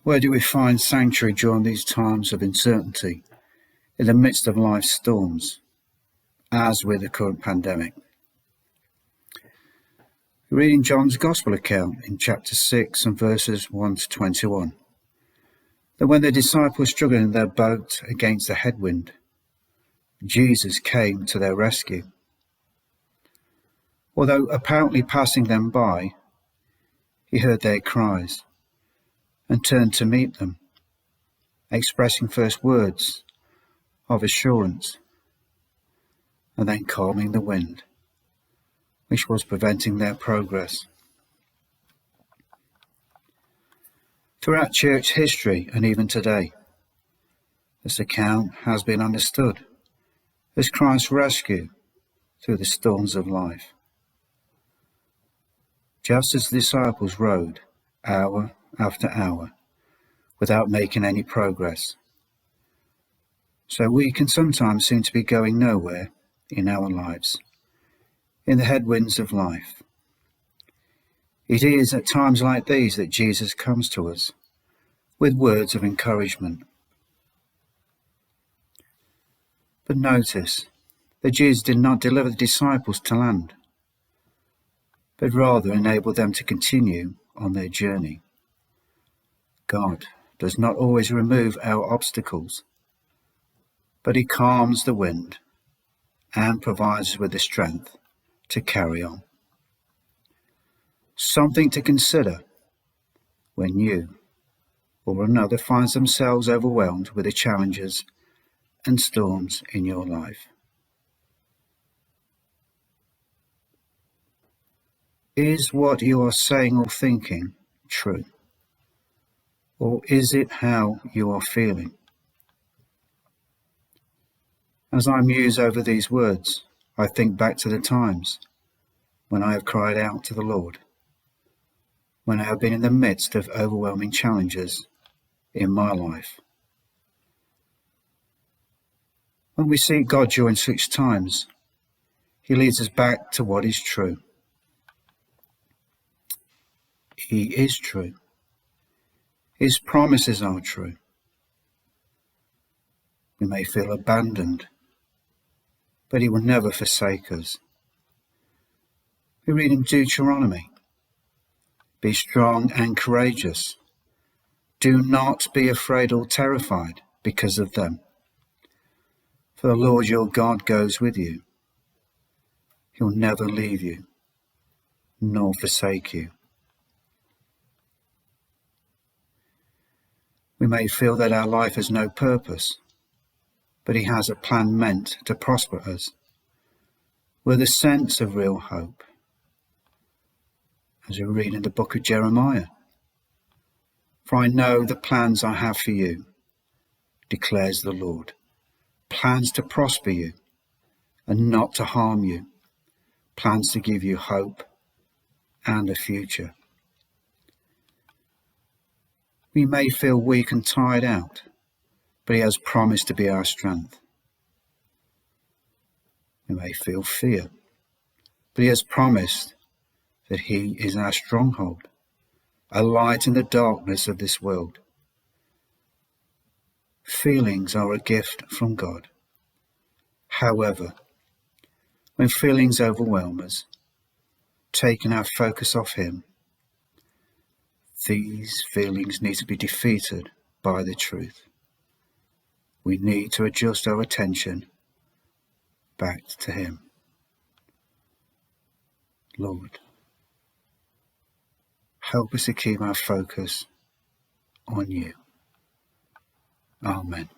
Where do we find sanctuary during these times of uncertainty, in the midst of life's storms, as with the current pandemic? Reading John's Gospel account in chapter 6 and verses 1 to 21. That when the disciples struggled in their boat against the headwind, Jesus came to their rescue. Although apparently passing them by, he heard their cries and turned to meet them, expressing first words of assurance and then calming the wind, which was preventing their progress. Throughout church history and even today, this account has been understood as Christ's rescue through the storms of life. Just as the disciples rowed hour after hour without making any progress, so we can sometimes seem to be going nowhere in our lives, in the headwinds of life. It is at times like these that Jesus comes to us with words of encouragement. But notice that Jesus did not deliver the disciples to land, but rather enabled them to continue on their journey. God does not always remove our obstacles, but he calms the wind and provides us with the strength to carry on. Something to consider when you or another finds themselves overwhelmed with the challenges and storms in your life. Is what you are saying or thinking true? Or is it how you are feeling? As I muse over these words, I think back to the times when I have cried out to the Lord, when I have been in the midst of overwhelming challenges in my life. When we seek God during such times, he leads us back to what is true. He is true. His promises are true. We may feel abandoned, but he will never forsake us. We read in Deuteronomy, "Be strong and courageous. Do not be afraid or terrified because of them. For the Lord your God goes with you. He'll never leave you, nor forsake you." We may feel that our life has no purpose, but he has a plan meant to prosper us, with a sense of real hope. As we read in the book of Jeremiah, "For I know the plans I have for you, declares the Lord, plans to prosper you and not to harm you, plans to give you hope and a future." We may feel weak and tired out, but he has promised to be our strength. We may feel fear, but he has promised that he is our stronghold, a light in the darkness of this world. Feelings are a gift from God. However, when feelings overwhelm us, taking our focus off him, these feelings need to be defeated by the truth. We need to adjust our attention back to him. Lord, help us to keep our focus on you. Amen.